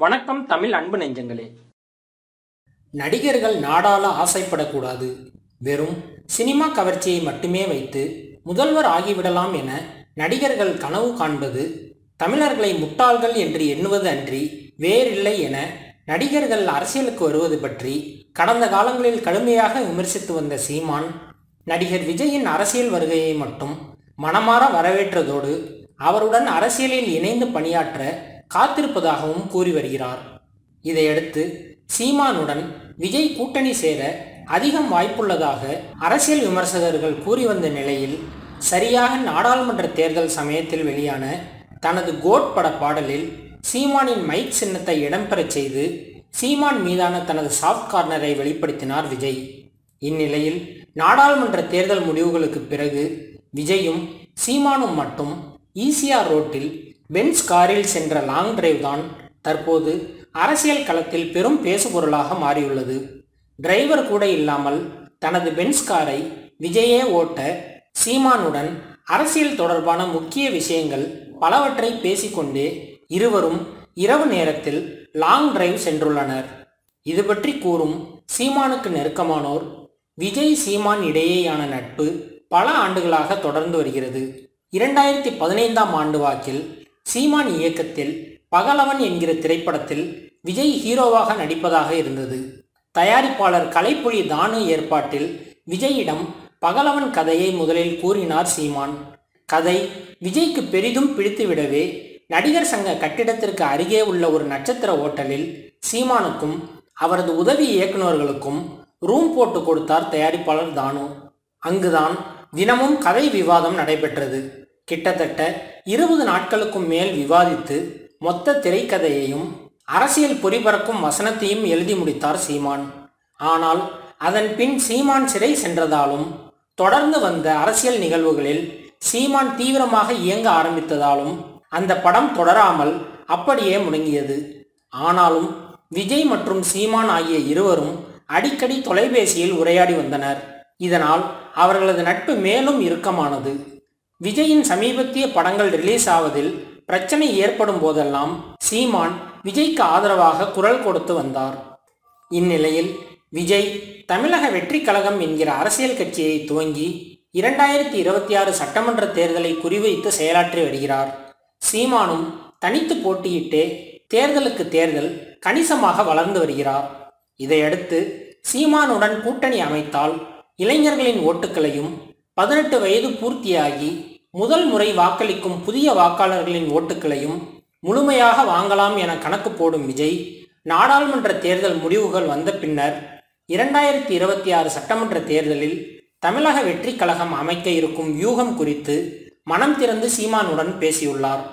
வணக்கம் தமிழ் அன்பு நெஞ்சங்களே. நடிகர்கள் நாடாள ஆசைப்படக்கூடாது, வெறும் சினிமா கவர்ச்சியை மட்டுமே வைத்து முதல்வர் ஆகிவிடலாம் என நடிகர்கள் கனவு காண்பது தமிழர்களை முட்டாள்கள் என்று எண்ணுவது அன்றி வேறில்லை என நடிகர்கள் அரசியலுக்கு வருவது பற்றி கடந்த காலங்களில் கடுமையாக விமர்சித்து வந்த சீமான், நடிகர் விஜயின் அரசியல் வருகையை மட்டும் மனமாற வரவேற்றதோடு அவருடன் அரசியலில் இணைந்து பணியாற்ற காத்திருப்பதாகவும் கூறி வருகிறார். இதையடுத்து சீமானுடன் விஜய் கூட்டணி சேர அதிகம் வாய்ப்புள்ளதாக அரசியல் விமர்சகர்கள் கூறி வந்த நிலையில், சரியாக நாடாளுமன்ற தேர்தல் சமயத்தில் வெளியான தனது கோட் பட பாடலில் சீமானின் மைக் சின்னத்தை இடம்பெறச் செய்து சீமான் மீதான தனது சாஃப்ட் கார்னரை வெளிப்படுத்தினார் விஜய். இந்நிலையில் நாடாளுமன்ற தேர்தல் முடிவுகளுக்கு பிறகு விஜயும் சீமானும் மட்டும் ஈசிஆர் ரோட்டில் பென்ஸ் காரில் சென்ற லாங் டிரைவ் தான் தற்போது அரசியல் களத்தில் பெரும் பேசுபொருளாக மாறியுள்ளது. டிரைவர் கூட இல்லாமல் தனது பென்ஸ் காரை விஜயே ஓட்ட சீமானுடன் அரசியல் தொடர்பான முக்கிய விஷயங்கள் பலவற்றை பேசிக்கொண்டே இருவரும் இரவு நேரத்தில் லாங் டிரைவ் சென்றுள்ளனர். இது பற்றி கூறும் சீமானுக்கு நெருக்கமானோர், விஜய் சீமான் இடையேயான நட்பு பல ஆண்டுகளாக தொடர்ந்து வருகிறது. 2015ஆம் ஆண்டு வாக்கில் சீமான் இயக்கத்தில் பகலவன் என்கிற திரைப்படத்தில் விஜய் ஹீரோவாக நடிப்பதாக இருந்தது. தயாரிப்பாளர் கலைப்புலி தானு ஏற்பாட்டில் விஜயிடம் பகலவன் கதையை முதலில் கூறினார் சீமான். கதை விஜய்க்கு பெரிதும் பிடித்துவிடவே நடிகர் சங்க கட்டிடத்திற்கு அருகே உள்ள ஒரு நட்சத்திர ஓட்டலில் சீமானுக்கும் அவரது உதவி இயக்குநர்களுக்கும் ரூம் போட்டு கொடுத்தார் தயாரிப்பாளர் தானு. அங்குதான் தினமும் கதை விவாதம் நடைபெற்றது. கிட்டத்தட்ட 20 நாட்களுக்கும் மேல் விவாதித்து மொத்த திரைக்கதையையும் அரசியல் பொறிபறக்கும் வசனத்தையும் எழுதி முடித்தார் சீமான். ஆனால் அதன் பின் சீமான் சிறை சென்றதாலும் தொடர்ந்து வந்த அரசியல் நிகழ்வுகளில் சீமான் தீவிரமாக இயங்க ஆரம்பித்ததாலும் அந்த படம் தொடராமல் அப்படியே முடங்கியது. ஆனாலும் விஜய் மற்றும் சீமான் ஆகிய இருவரும் அடிக்கடி தொலைபேசியில் உரையாடி வந்தனர். இதனால் அவர்களது நட்பு மேலும் இறுக்கமானது. விஜயின் சமீபத்திய படங்கள் ரிலீஸ் ஆவதில் பிரச்சனை ஏற்படும் போதெல்லாம் சீமான் விஜய்க்கு ஆதரவாக குரல் கொடுத்து வந்தார். இந்நிலையில் விஜய் தமிழக வெற்றி கழகம் என்கிற அரசியல் கட்சியை துவங்கி 2026 சட்டமன்ற தேர்தலை குறிவைத்து செயலாற்றி வருகிறார். சீமானும் தனித்து போட்டியிட்டே தேர்தலுக்கு தேர்தல் கணிசமாக வளர்ந்து வருகிறார். இதையடுத்து சீமானுடன் கூட்டணி அமைத்தால் இளைஞர்களின் ஓட்டுகளையும் 18 வயது பூர்த்தியாகி முதல் முறை வாக்களிக்கும் புதிய வாக்காளர்களின் ஓட்டுகளையும் முழுமையாக வாங்கலாம் என கணக்கு போடும் விஜய், நாடாளுமன்ற தேர்தல் முடிவுகள் வந்த பின்னர் 2026 சட்டமன்ற தேர்தலில் தமிழக வெற்றி கழகம் அமைக்க இருக்கும் வியூகம் குறித்து மனம் திறந்து சீமானுடன் பேசியுள்ளார்.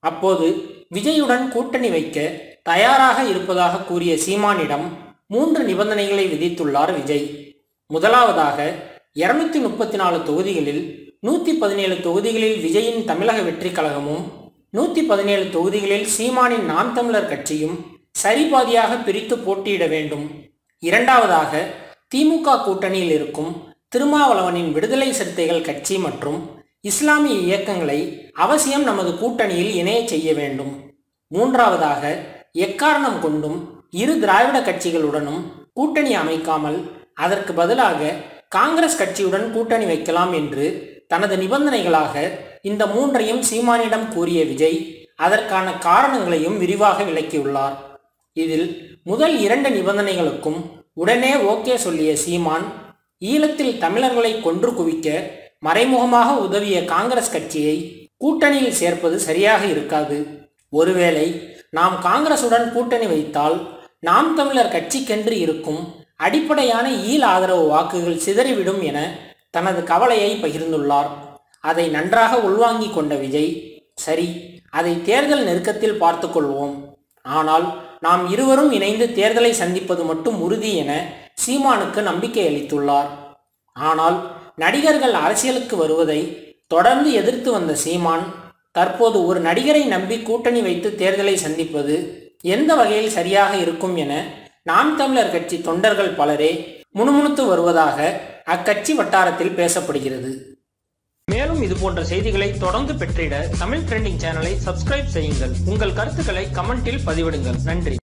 அப்போது விஜயுடன் கூட்டணி வைக்க தயாராக இருப்பதாக கூறிய சீமானிடம் 3 நிபந்தனைகளை விதித்துள்ளார் விஜய். முதலாவதாக 234 தொகுதிகளில் 117 தொகுதிகளில் விஜயின் தமிழக வெற்றி கழகமும் 117 தொகுதிகளில் சீமானின் நாம் தமிழர் கட்சியும் சரிபாதியாக பிரித்து போட்டியிட வேண்டும். இரண்டாவதாக திமுக கூட்டணியில் இருக்கும் திருமாவளவனின் விடுதலை சிறுத்தைகள் கட்சி மற்றும் இஸ்லாமிய இயக்கங்களை அவசியம் நமது கூட்டணியில் இணைய செய்ய வேண்டும். மூன்றாவதாக எக்காரணம் கொண்டும் இரு திராவிட கட்சிகளுடனும் கூட்டணி அமைக்காமல் அதற்கு பதிலாக காங்கிரஸ் கட்சியுடன் கூட்டணி வைக்கலாம் என்று தனது நிபந்தனைகளாக இந்த 3ஐயும் சீமானிடம் கூறிய விஜய் அதற்கான காரணங்களையும் விரிவாக விளக்கியுள்ளார். இதில் முதல் 2 நிபந்தனைகளுக்கும் உடனே ஓகே சொல்லிய சீமான், ஈழத்தில் தமிழர்களை கொன்று குவிக்க மறைமுகமாக உதவிய காங்கிரஸ் கட்சியை கூட்டணியில் சேர்ப்பது சரியாக இருக்காது. ஒருவேளை நாம் காங்கிரசுடன் கூட்டணி வைத்தால் நாம் தமிழர் கட்சிக்கென்று இருக்கும் அடிப்படையான ஈழ ஆதரவு வாக்குகள் சிதறிவிடும் என தனது கவலையை பகிர்ந்துள்ளார். அதை நன்றாக உள்வாங்கி கொண்ட விஜய், சரி, அதை தேர்தல் நெருக்கத்தில் பார்த்து கொள்வோம், ஆனால் நாம் இருவரும் இணைந்து தேர்தலை சந்திப்பது மட்டும் உறுதி என சீமானுக்கு நம்பிக்கை அளித்துள்ளார். ஆனால் நடிகர்கள் அரசியலுக்கு வருவதை தொடர்ந்து எதிர்த்து வந்த சீமான், தற்போது ஒரு நடிகரை நம்பி கூட்டணி வைத்து தேர்தலை சந்திப்பது எந்த வகையில் சரியாக இருக்கும் என நாம் தமிழர் கட்சி தொண்டர்கள் பலரே முணுமுணுத்து வருவதாக அக்கட்சி வட்டாரத்தில் பேசப்படுகிறது. மேலும் இது போன்ற செய்திகளை தொடர்ந்து பெற்றிட தமிழ் ட்ரெண்டிங் சேனலை சப்ஸ்கிரைப் செய்யுங்கள். உங்கள் கருத்துக்களை கமெண்டில் பதிவிடுங்கள். நன்றி.